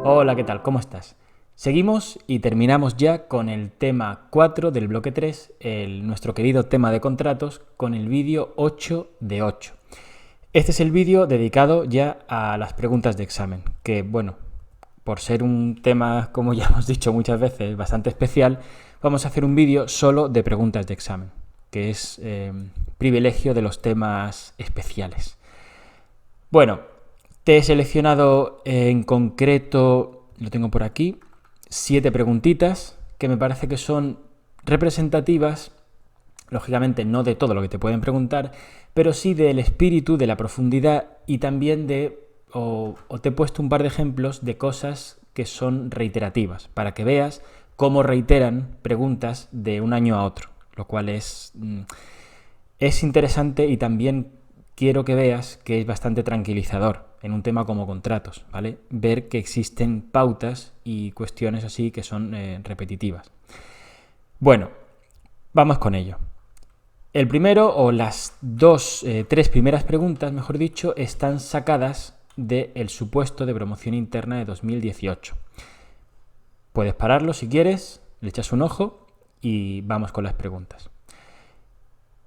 Hola, ¿qué tal? ¿Cómo estás? Seguimos y terminamos ya con el tema 4 del bloque 3, nuestro querido tema de contratos, con el vídeo 8 de 8. Este es el vídeo dedicado ya a las preguntas de examen, que bueno, por ser un tema, como ya hemos dicho muchas veces, bastante especial, vamos a hacer un vídeo solo de preguntas de examen, que es privilegio de los temas especiales. Bueno, te he seleccionado en concreto, lo tengo por aquí, 7 preguntitas que me parece que son representativas, lógicamente no de todo lo que te pueden preguntar, pero sí del espíritu, de la profundidad y también o te he puesto un par de ejemplos de cosas que son reiterativas, para que veas cómo reiteran preguntas de un año a otro, lo cual es interesante y también quiero que veas que es bastante tranquilizador en un tema como contratos, ¿vale? Ver que existen pautas y cuestiones así que son repetitivas. Bueno, vamos con ello. El primero, o las tres primeras preguntas, mejor dicho, están sacadas del supuesto de promoción interna de 2018. Puedes pararlo si quieres, le echas un ojo y vamos con las preguntas.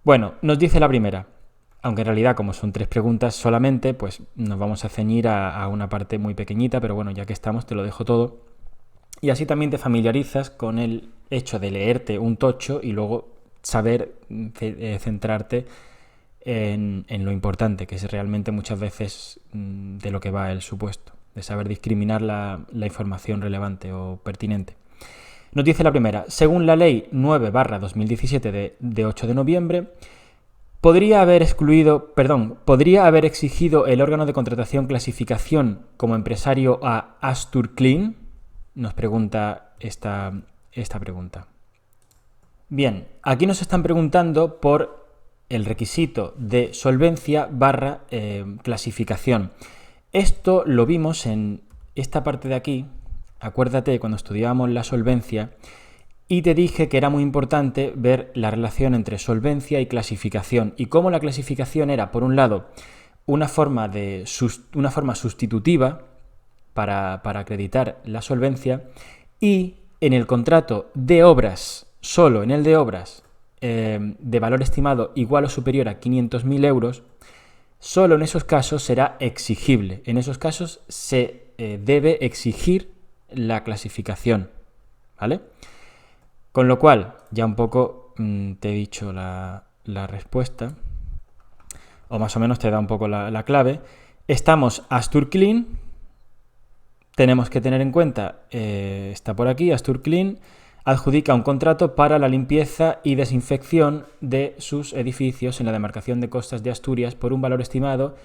Bueno, nos dice la primera, aunque en realidad como son 3 preguntas solamente, pues nos vamos a ceñir a una parte muy pequeñita, pero bueno, ya que estamos te lo dejo todo. Y así también te familiarizas con el hecho de leerte un tocho y luego saber centrarte en lo importante, que es realmente muchas veces de lo que va el supuesto, de saber discriminar la información relevante o pertinente. Nos dice la primera, según la ley 9/2017 de 8 de noviembre, podría haber exigido el órgano de contratación clasificación como empresario a Astur Clean, nos pregunta esta pregunta. Bien, aquí nos están preguntando por el requisito de solvencia / clasificación. Esto lo vimos en esta parte de aquí. Acuérdate cuando estudiábamos la solvencia y te dije que era muy importante ver la relación entre solvencia y clasificación y cómo la clasificación era, por un lado, una forma sustitutiva para acreditar la solvencia, y en el contrato de obras, solo en el de obras, de valor estimado igual o superior a 500.000 euros, solo en esos casos será exigible. En esos casos se debe exigir la clasificación, ¿vale? Con lo cual, ya un poco te he dicho la respuesta, o más o menos te da un poco la clave. Estamos Astur Clean, tenemos que tener en cuenta, está por aquí, Astur Clean adjudica un contrato para la limpieza y desinfección de sus edificios en la demarcación de Costas de Asturias por un valor estimado.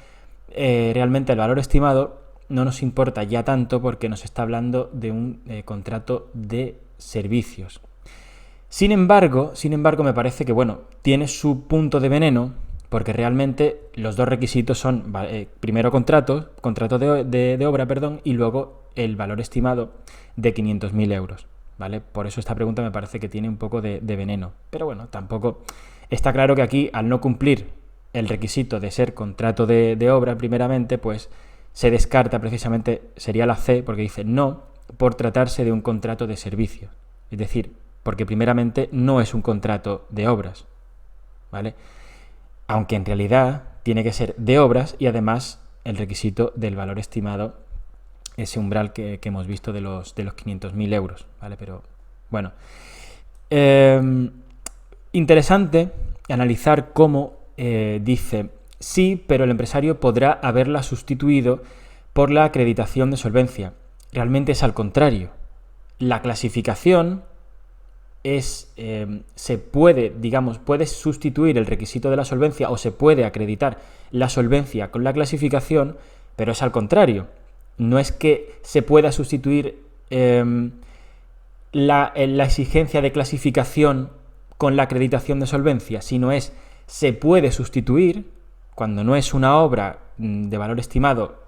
Realmente el valor estimado no nos importa ya tanto porque nos está hablando de un contrato de servicios. Sin embargo, me parece que, bueno, tiene su punto de veneno, porque realmente los dos requisitos son, primero contrato de obra, y luego el valor estimado de 500.000 euros, ¿vale? Por eso esta pregunta me parece que tiene un poco de veneno. Pero bueno, tampoco está claro que aquí, al no cumplir el requisito de ser contrato de obra primeramente, pues se descarta precisamente, sería la C, porque dice no, por tratarse de un contrato de servicio. Es decir, porque primeramente no es un contrato de obras, ¿vale? Aunque en realidad tiene que ser de obras y además el requisito del valor estimado, ese umbral que hemos visto de los 500.000 euros, ¿vale? Pero bueno, interesante analizar cómo dice sí, pero el empresario podrá haberla sustituido por la acreditación de solvencia. Realmente es al contrario. La clasificación se puede, puedes sustituir el requisito de la solvencia o se puede acreditar la solvencia con la clasificación, pero es al contrario. No es que se pueda sustituir la exigencia de clasificación con la acreditación de solvencia, sino se puede sustituir, cuando no es una obra de valor estimado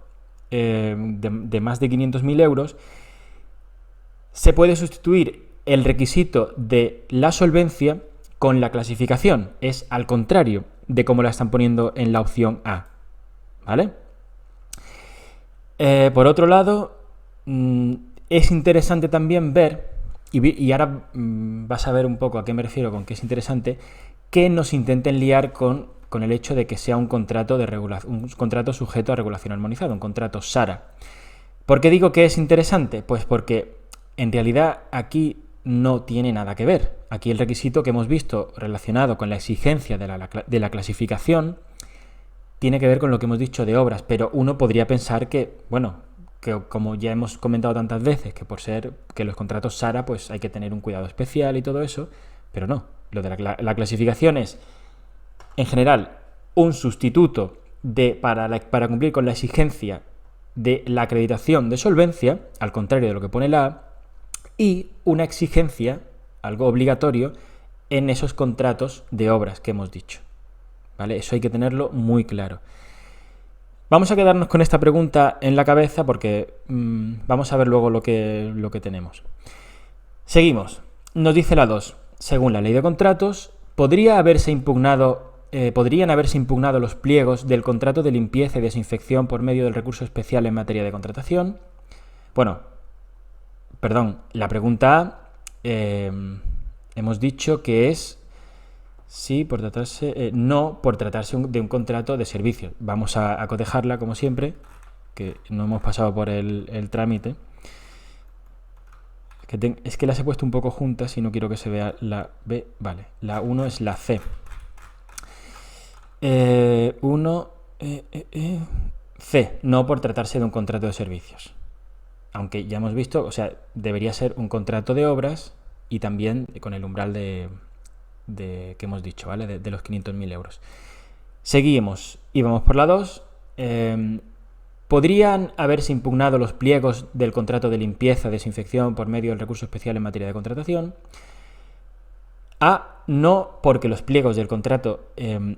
de más de 500.000 euros, se puede sustituir el requisito de la solvencia con la clasificación. Es al contrario de cómo la están poniendo en la opción A, ¿vale? Por otro lado, es interesante también ver, y ahora vas a ver un poco a qué me refiero con que es interesante, que nos intenten liar con el hecho de que sea un contrato un contrato sujeto a regulación armonizada, un contrato SARA. ¿Por qué digo que es interesante? Pues porque en realidad aquí no tiene nada que ver. Aquí el requisito que hemos visto relacionado con la exigencia de la clasificación tiene que ver con lo que hemos dicho de obras, pero uno podría pensar que, bueno, que como ya hemos comentado tantas veces, que por ser que los contratos SARA pues hay que tener un cuidado especial y todo eso, pero no. Lo de la clasificación es, en general, un sustituto para cumplir con la exigencia de la acreditación de solvencia, al contrario de lo que pone la A, y una exigencia, algo obligatorio, en esos contratos de obras que hemos dicho. ¿Vale? Eso hay que tenerlo muy claro. Vamos a quedarnos con esta pregunta en la cabeza porque vamos a ver luego lo que tenemos. Seguimos. Nos dice la 2. Según la ley de contratos, podrían haberse impugnado los pliegos del contrato de limpieza y desinfección por medio del recurso especial en materia de contratación. Bueno, perdón, la pregunta A hemos dicho que es sí, por tratarse, no por tratarse de un contrato de servicios. Vamos a cotejarla como siempre, que no hemos pasado por el trámite. Es que las he puesto un poco juntas y no quiero que se vea la B. Vale, la 1 es la C. 1 C, no por tratarse de un contrato de servicios. Aunque ya hemos visto, o sea, debería ser un contrato de obras y también con el umbral que hemos dicho, ¿vale? De los 500.000 euros. Seguimos y vamos por la 2. ¿Podrían haberse impugnado los pliegos del contrato de limpieza, desinfección por medio del recurso especial en materia de contratación? A, no, porque los pliegos del contrato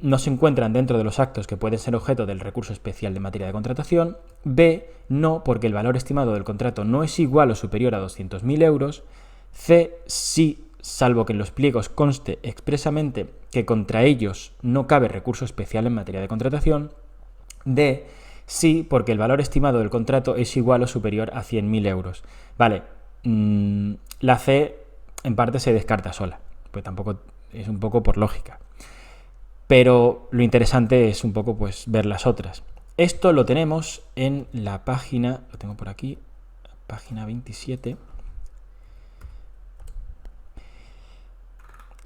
no se encuentran dentro de los actos que pueden ser objeto del recurso especial de materia de contratación. B, no, porque el valor estimado del contrato no es igual o superior a 200.000 euros. C, sí, salvo que en los pliegos conste expresamente que contra ellos no cabe recurso especial en materia de contratación. D, sí, porque el valor estimado del contrato es igual o superior a 100.000 euros. Vale, la C en parte se descarta sola, pues tampoco es un poco por lógica. Pero lo interesante es un poco pues ver las otras. Esto lo tenemos en la página, lo tengo por aquí, página 27.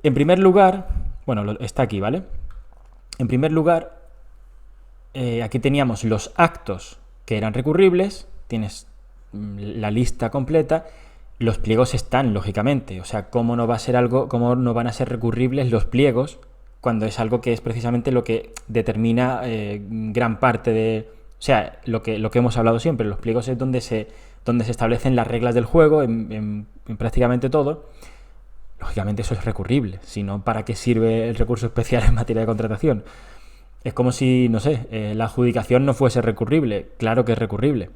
En primer lugar, bueno, está aquí, ¿vale? En primer lugar, aquí teníamos los actos que eran recurribles, tienes la lista completa, los pliegos están, lógicamente, o sea, ¿cómo no van a ser recurribles los pliegos cuando es algo que es precisamente lo que determina gran parte de... O sea, lo que hemos hablado siempre, los pliegos es donde se establecen las reglas del juego en prácticamente todo. Lógicamente eso es recurrible, si no, ¿para qué sirve el recurso especial en materia de contratación? Es como si, no sé, la adjudicación no fuese recurrible. Claro que es recurrible.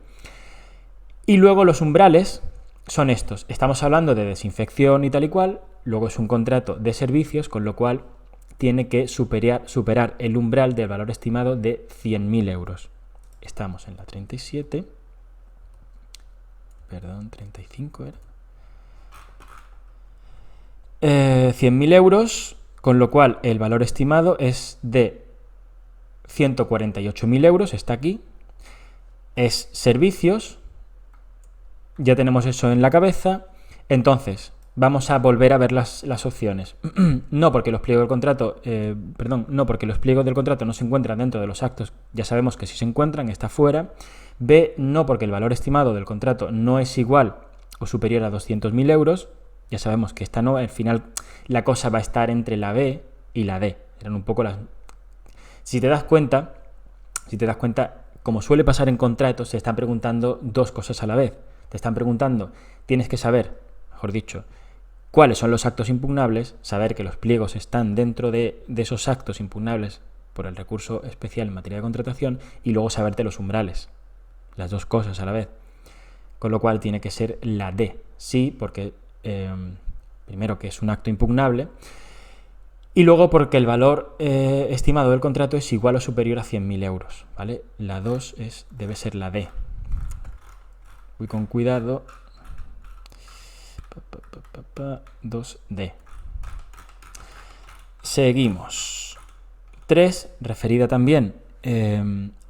Y luego los umbrales son estos. Estamos hablando de desinfección y tal y cual, luego es un contrato de servicios, con lo cual tiene que superar el umbral del valor estimado de 100.000 euros. Estamos en la 37. Perdón, 35 era. 100.000 euros, con lo cual el valor estimado es de 148.000 euros, está aquí. Es servicios, ya tenemos eso en la cabeza. Entonces, vamos a volver a ver las opciones. No porque los pliegos del contrato, no porque los pliegos del contrato no se encuentran dentro de los actos, ya sabemos que sí se encuentran, está fuera. B, no porque el valor estimado del contrato no es igual o superior a 200.000 euros. Ya sabemos que esta no, al final la cosa va a estar entre la B y la D. Eran un poco las... Si te das cuenta, como suele pasar en contratos, se están preguntando dos cosas a la vez. Te están preguntando, tienes que saber, mejor dicho, cuáles son los actos impugnables, saber que los pliegos están dentro de esos actos impugnables por el recurso especial en materia de contratación, y luego saberte los umbrales. Las dos cosas a la vez. Con lo cual tiene que ser la D. Sí, porque... primero que es un acto impugnable y luego porque el valor estimado del contrato es igual o superior a 100.000 euros, ¿vale? La 2 debe ser la D. Voy con cuidado. 2D. Seguimos. 3, referida también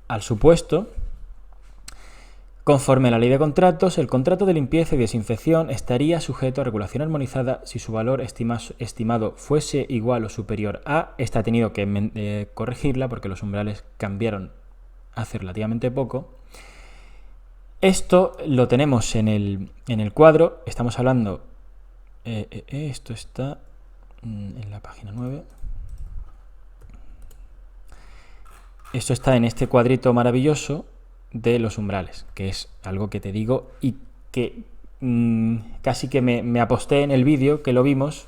al supuesto. Conforme a la ley de contratos, el contrato de limpieza y desinfección estaría sujeto a regulación armonizada si su valor estimado fuese igual o superior a... Esta ha tenido que corregirla porque los umbrales cambiaron hace relativamente poco. Esto lo tenemos en el cuadro. Estamos hablando... esto está en la página 9. Esto está en este cuadrito maravilloso de los umbrales, que es algo que te digo y que casi que me aposté en el vídeo que lo vimos,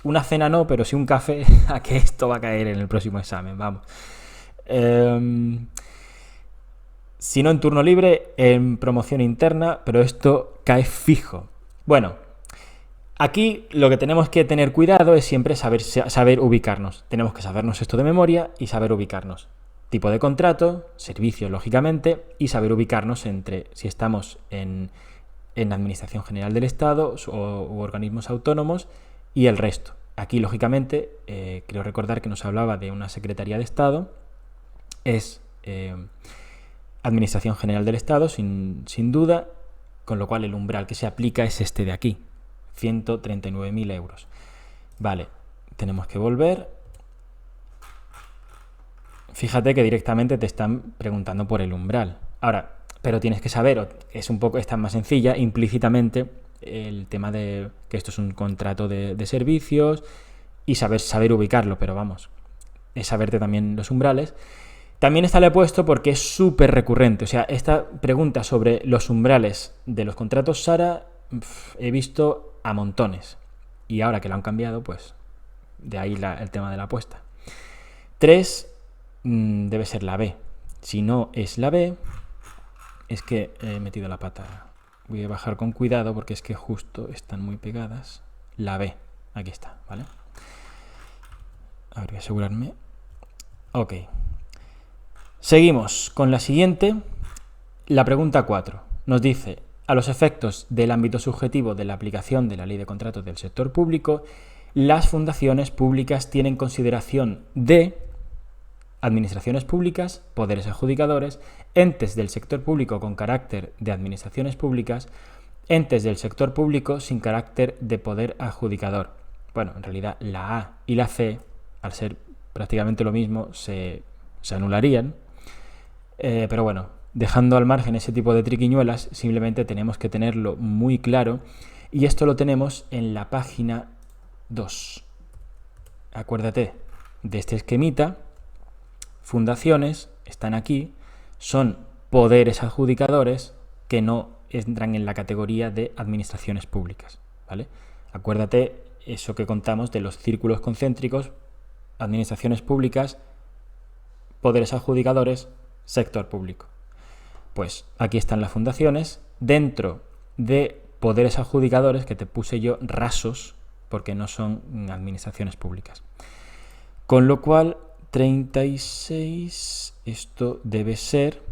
una cena no, pero sí un café, a que esto va a caer en el próximo examen, vamos. Si no en turno libre, en promoción interna, pero esto cae fijo. Bueno, aquí lo que tenemos que tener cuidado es siempre saber ubicarnos. Tenemos que sabernos esto de memoria y saber ubicarnos. Tipo de contrato, servicios, lógicamente, y saber ubicarnos entre si estamos en Administración General del Estado u organismos autónomos y el resto. Aquí, lógicamente, creo recordar que nos hablaba de una Secretaría de Estado, es Administración General del Estado, sin duda, con lo cual el umbral que se aplica es este de aquí, 139.000 euros. Vale, tenemos que volver. Fíjate que directamente te están preguntando por el umbral. Ahora, pero tienes que saber, esta más sencilla, implícitamente el tema de que esto es un contrato de servicios y saber ubicarlo, pero vamos, es saberte también los umbrales. También esta la he puesto porque es súper recurrente. O sea, esta pregunta sobre los umbrales de los contratos SARA he visto a montones. Y ahora que lo han cambiado, pues de ahí el tema de la apuesta. 3 debe ser la B. Si no es la B, es que he metido la pata. Voy a bajar con cuidado porque es que justo están muy pegadas. La B, aquí está, ¿vale? A ver, voy a asegurarme. Ok. Seguimos con la siguiente. La pregunta 4 nos dice: a los efectos del ámbito subjetivo de la aplicación de la Ley de Contratos del Sector Público, las fundaciones públicas tienen consideración de administraciones públicas, poderes adjudicadores, entes del sector público con carácter de administraciones públicas, entes del sector público sin carácter de poder adjudicador. Bueno, en realidad la A y la C, al ser prácticamente lo mismo, se anularían. Pero bueno, dejando al margen ese tipo de triquiñuelas, simplemente tenemos que tenerlo muy claro. Y esto lo tenemos en la página 2. Acuérdate de este esquemita. Fundaciones están aquí, son poderes adjudicadores que no entran en la categoría de administraciones públicas, ¿vale? Acuérdate eso que contamos de los círculos concéntricos: administraciones públicas, poderes adjudicadores, sector público. Pues aquí están las fundaciones dentro de poderes adjudicadores, que te puse yo rasos porque no son administraciones públicas. Con lo cual 36, esto debe ser,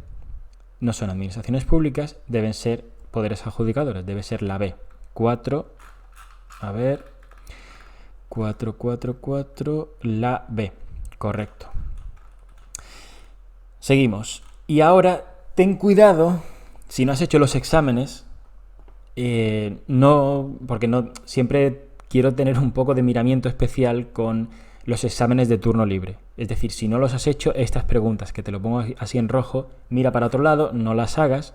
no son administraciones públicas, deben ser poderes adjudicadores, debe ser la B. 4, a ver, 4, la B, correcto. Seguimos. Y ahora, ten cuidado, si no has hecho los exámenes, porque siempre quiero tener un poco de miramiento especial con los exámenes de turno libre. Es decir, si no los has hecho, estas preguntas, que te lo pongo así en rojo, mira para otro lado, no las hagas,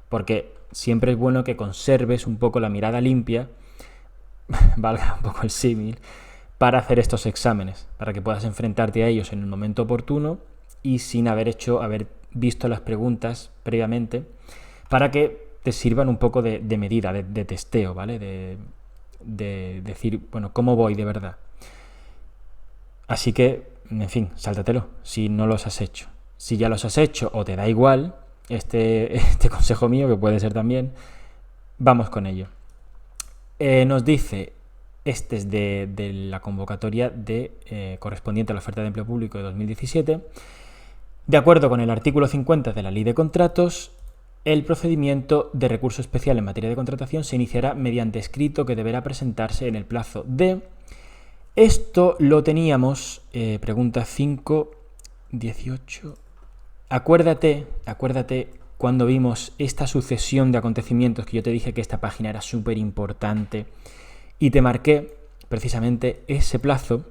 porque siempre es bueno que conserves un poco la mirada limpia, valga un poco el símil, para hacer estos exámenes, para que puedas enfrentarte a ellos en el momento oportuno y sin haber visto las preguntas previamente, para que te sirvan un poco de medida, de testeo, ¿vale? De decir, bueno, ¿cómo voy de verdad? Así que, en fin, sáltatelo si no los has hecho. Si ya los has hecho o te da igual, este consejo mío, que puede ser también, vamos con ello. Nos dice, este es de la convocatoria correspondiente a la oferta de empleo público de 2017. De acuerdo con el artículo 50 de la Ley de Contratos, el procedimiento de recurso especial en materia de contratación se iniciará mediante escrito que deberá presentarse en el plazo de... Esto lo teníamos, pregunta 5, 18. Acuérdate cuando vimos esta sucesión de acontecimientos que yo te dije que esta página era súper importante y te marqué precisamente ese plazo,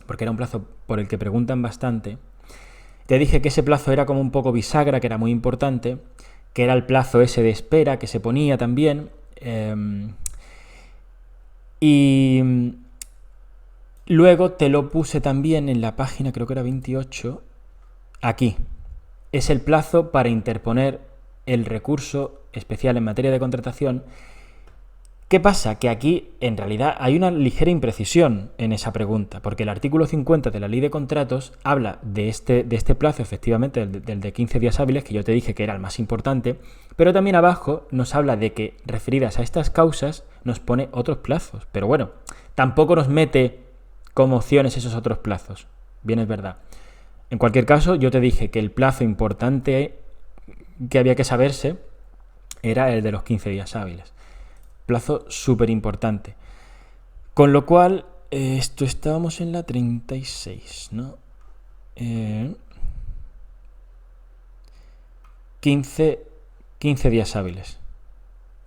porque era un plazo por el que preguntan bastante. Te dije que ese plazo era como un poco bisagra, que era muy importante, que era el plazo ese de espera que se ponía también. Y luego te lo puse también en la página, creo que era 28, aquí. Es el plazo para interponer el recurso especial en materia de contratación. ¿Qué pasa? Que aquí, en realidad, hay una ligera imprecisión en esa pregunta, porque el artículo 50 de la Ley de Contratos habla de este plazo, efectivamente, del de 15 días hábiles, que yo te dije que era el más importante, pero también abajo nos habla de que, referidas a estas causas, nos pone otros plazos. Pero bueno, tampoco nos mete como opciones esos otros plazos. Bien, es verdad. En cualquier caso, yo te dije que el plazo importante que había que saberse era el de los 15 días hábiles. Plazo súper importante. Con lo cual, esto estábamos en la 36, ¿no? 15 días hábiles.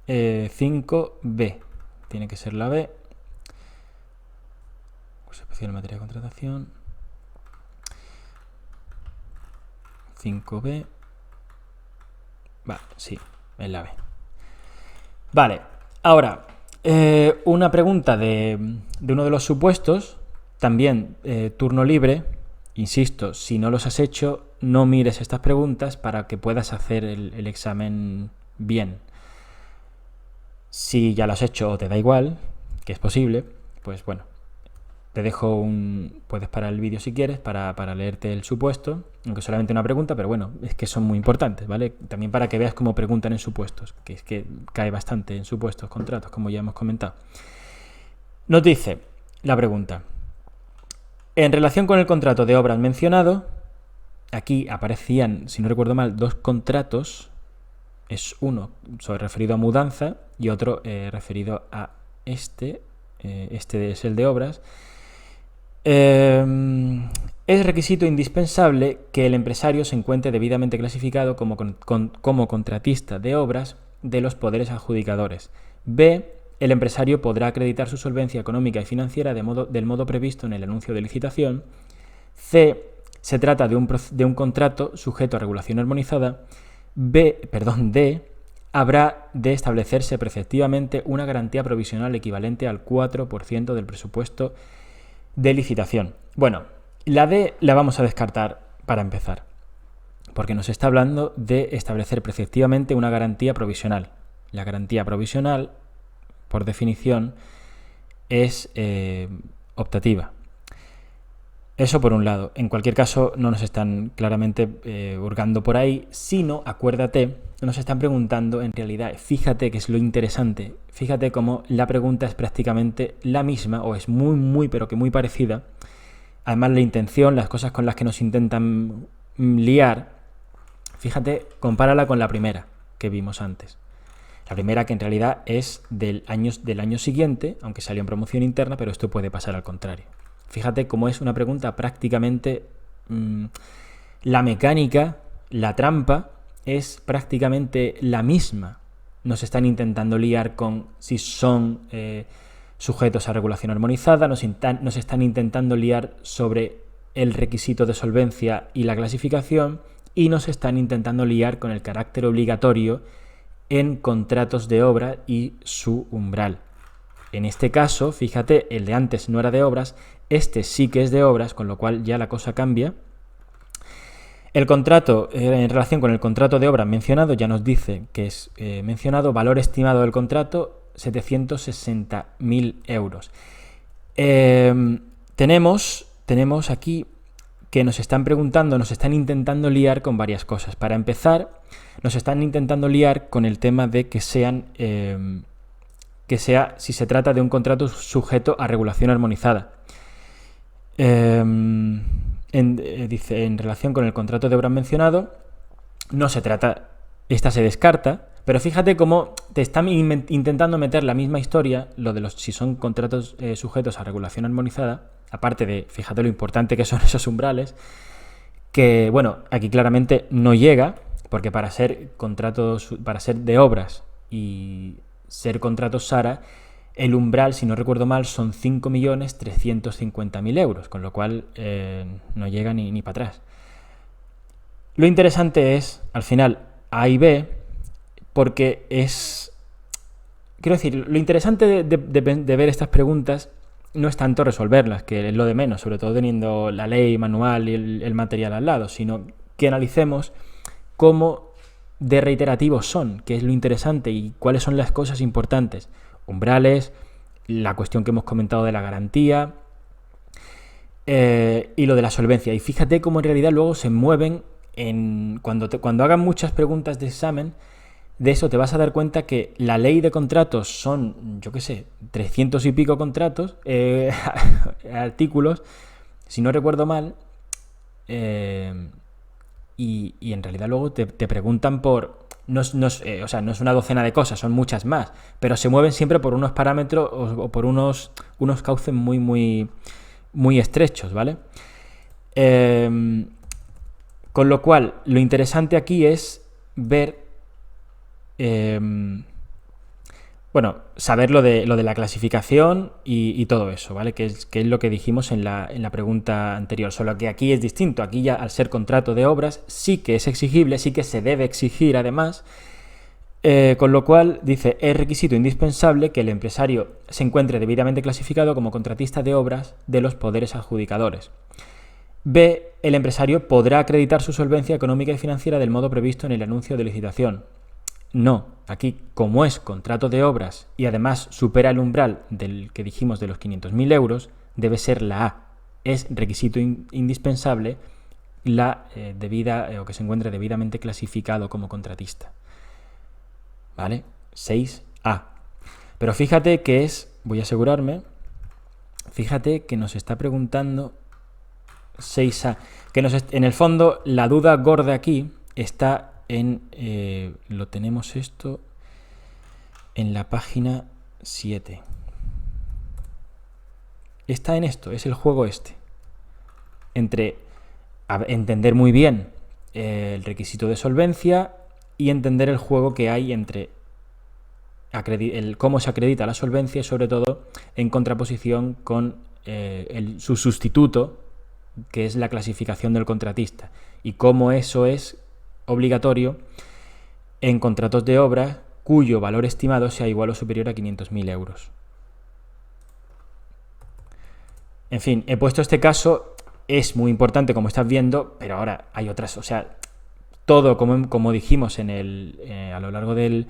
5B. Tiene que ser la B. Curso especial en materia de contratación. 5B. Vale, sí, es la B. Vale, ahora, una pregunta de uno de los supuestos, también turno libre. Insisto, si no los has hecho, no mires estas preguntas para que puedas hacer el examen bien. Si ya lo has hecho o te da igual, que es posible, pues bueno, te dejo puedes parar el vídeo si quieres para leerte el supuesto, aunque solamente una pregunta, pero bueno, es que son muy importantes, ¿vale? También para que veas cómo preguntan en supuestos, que es que cae bastante en supuestos, contratos, como ya hemos comentado. Nos dice la pregunta: en relación con el contrato de obras mencionado, aquí aparecían, si no recuerdo mal, dos contratos. Es uno referido a mudanza y otro referido a este es el de obras. Es requisito indispensable que el empresario se encuentre debidamente clasificado como contratista de obras de los poderes adjudicadores. B. El empresario podrá acreditar su solvencia económica y financiera del modo previsto en el anuncio de licitación. C. Se trata de un contrato sujeto a regulación armonizada. D. Habrá de establecerse preceptivamente una garantía provisional equivalente al 4% del presupuesto de licitación. Bueno, la D la vamos a descartar para empezar, porque nos está hablando de establecer preceptivamente una garantía provisional. La garantía provisional, por definición, es optativa. Eso por un lado. En cualquier caso, no nos están claramente hurgando por ahí, sino, acuérdate, nos están preguntando en realidad, fíjate que es lo interesante, fíjate cómo la pregunta es prácticamente la misma, o es muy, pero que muy parecida. Además, la intención, las cosas con las que nos intentan liar, fíjate, compárala con la primera que vimos antes. La primera, que en realidad es del año siguiente, aunque salió en promoción interna, pero esto puede pasar al contrario. Fíjate cómo es una pregunta prácticamente... la mecánica, la trampa, es prácticamente la misma. Nos están intentando liar con si son sujetos a regulación armonizada, nos están intentando liar sobre el requisito de solvencia y la clasificación, y nos están intentando liar con el carácter obligatorio en contratos de obra y su umbral. En este caso, fíjate, el de antes no era de obras, este sí que es de obras, con lo cual ya la cosa cambia. El contrato, en relación con el contrato de obra mencionado, ya nos dice que es mencionado valor estimado del contrato 760.000 euros. Tenemos aquí que nos están preguntando, nos están intentando liar con varias cosas. Para empezar, nos están intentando liar con el tema de que sea si se trata de un contrato sujeto a regulación armonizada. Dice, en relación con el contrato de obra mencionado, no se trata esta se descarta, pero fíjate cómo te están intentando meter la misma historia, lo de si son contratos sujetos a regulación armonizada, aparte de, fíjate lo importante que son esos umbrales, que, bueno, aquí claramente no llega, porque para ser de obras y ser contratos SARA, el umbral, si no recuerdo mal, son 5.350.000 euros, con lo cual no llega ni para atrás. Lo interesante es, al final, A y B, porque es... Quiero decir, lo interesante de ver estas preguntas no es tanto resolverlas, que es lo de menos, sobre todo teniendo la ley, manual y el material al lado, sino que analicemos cómo de reiterativos son, qué es lo interesante y cuáles son las cosas importantes. Umbrales, la cuestión que hemos comentado de la garantía y lo de la solvencia. Y fíjate cómo en realidad luego se mueven cuando hagan muchas preguntas de examen. De eso te vas a dar cuenta que la ley de contratos son, yo qué sé, 300 y pico contratos, artículos, si no recuerdo mal, y en realidad luego te preguntan por... No es una docena de cosas, son muchas más, pero se mueven siempre por unos parámetros o por unos cauces muy, muy, muy estrechos, ¿vale? Con lo cual, lo interesante aquí es ver... saber lo de la clasificación y todo eso, ¿vale? Que es lo que dijimos en la pregunta anterior, solo que aquí es distinto. Aquí ya, al ser contrato de obras, sí que es exigible, sí que se debe exigir además, con lo cual dice, es requisito indispensable que el empresario se encuentre debidamente clasificado como contratista de obras de los poderes adjudicadores. B. El empresario podrá acreditar su solvencia económica y financiera del modo previsto en el anuncio de licitación. No, aquí como es contrato de obras y además supera el umbral del que dijimos de los 500.000 euros, debe ser la A. Es requisito indispensable la o que se encuentre debidamente clasificado como contratista. ¿Vale? 6A. Pero fíjate que voy a asegurarme, fíjate que nos está preguntando 6A, que en el fondo la duda gorda aquí está lo tenemos esto en la página 7. Está en esto, es el juego entre entender muy bien el requisito de solvencia y entender el juego que hay entre cómo se acredita la solvencia y sobre todo en contraposición con su sustituto, que es la clasificación del contratista, y cómo eso es obligatorio en contratos de obra cuyo valor estimado sea igual o superior a 500.000 euros. En fin, he puesto este caso, es muy importante como estás viendo, pero ahora hay otras, o sea, todo como dijimos a lo largo del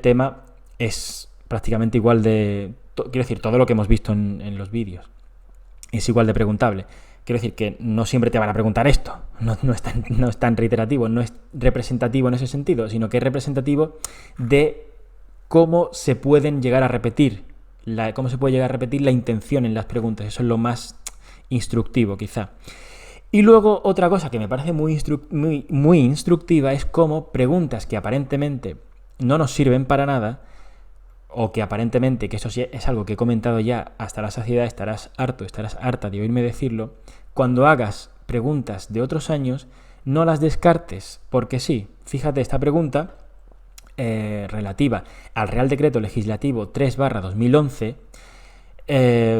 tema es prácticamente igual quiero decir, todo lo que hemos visto en los vídeos es igual de preguntable. Quiero decir que no siempre te van a preguntar esto, no es tan reiterativo, no es representativo en ese sentido, sino que es representativo de cómo se pueden llegar a repetir, cómo se puede llegar a repetir la intención en las preguntas. Eso es lo más instructivo, quizá. Y luego otra cosa que me parece muy instructiva es cómo preguntas que aparentemente no nos sirven para nada, o que aparentemente, que eso sí es algo que he comentado ya hasta la saciedad, estarás harta de oírme decirlo, cuando hagas preguntas de otros años, no las descartes, porque sí. Fíjate, esta pregunta relativa al Real Decreto Legislativo 3/2011,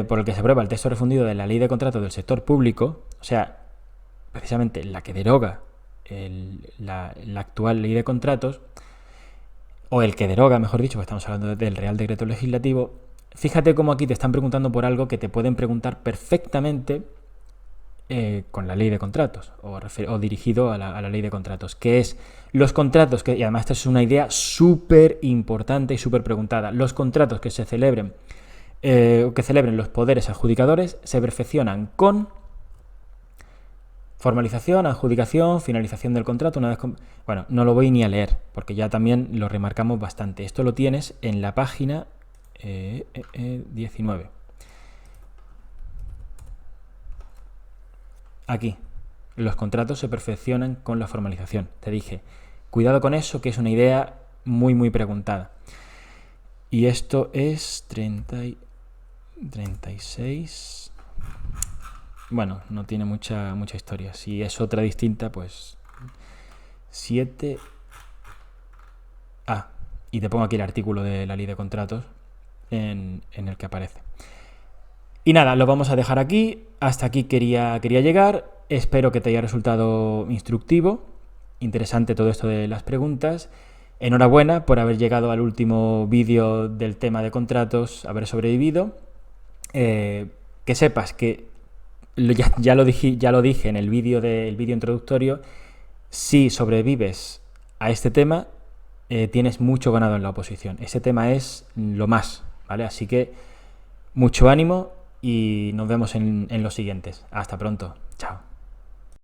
por el que se aprueba el texto refundido de la Ley de Contratos del Sector Público, o sea, precisamente la que deroga la actual Ley de Contratos, o el que deroga, mejor dicho, porque estamos hablando del Real Decreto Legislativo. Fíjate cómo aquí te están preguntando por algo que te pueden preguntar perfectamente con la Ley de Contratos, o dirigido a la Ley de Contratos, que es los contratos, y además esta es una idea súper importante y súper preguntada, los contratos que se celebren, que celebren los poderes adjudicadores se perfeccionan con formalización, adjudicación, finalización del contrato. Bueno, no lo voy ni a leer, porque ya también lo remarcamos bastante. Esto lo tienes en la página 19. Aquí, los contratos se perfeccionan con la formalización. Te dije, Cuidado con eso, que es una idea muy, muy preguntada. Y esto es 36. Bueno, no tiene mucha historia. Si es otra distinta, pues 7. Y te pongo aquí el artículo de la ley de contratos en el que aparece. Y nada, lo vamos a dejar aquí. Hasta aquí quería llegar. Espero que te haya resultado instructivo, interesante todo esto de las preguntas. Enhorabuena por haber llegado al último vídeo del tema de contratos, haber sobrevivido. Que sepas que ya lo dije en el vídeo introductorio. Si sobrevives a este tema, tienes mucho ganado en la oposición. Ese tema es lo más, ¿vale? Así que mucho ánimo y nos vemos en los siguientes. Hasta pronto. Chao.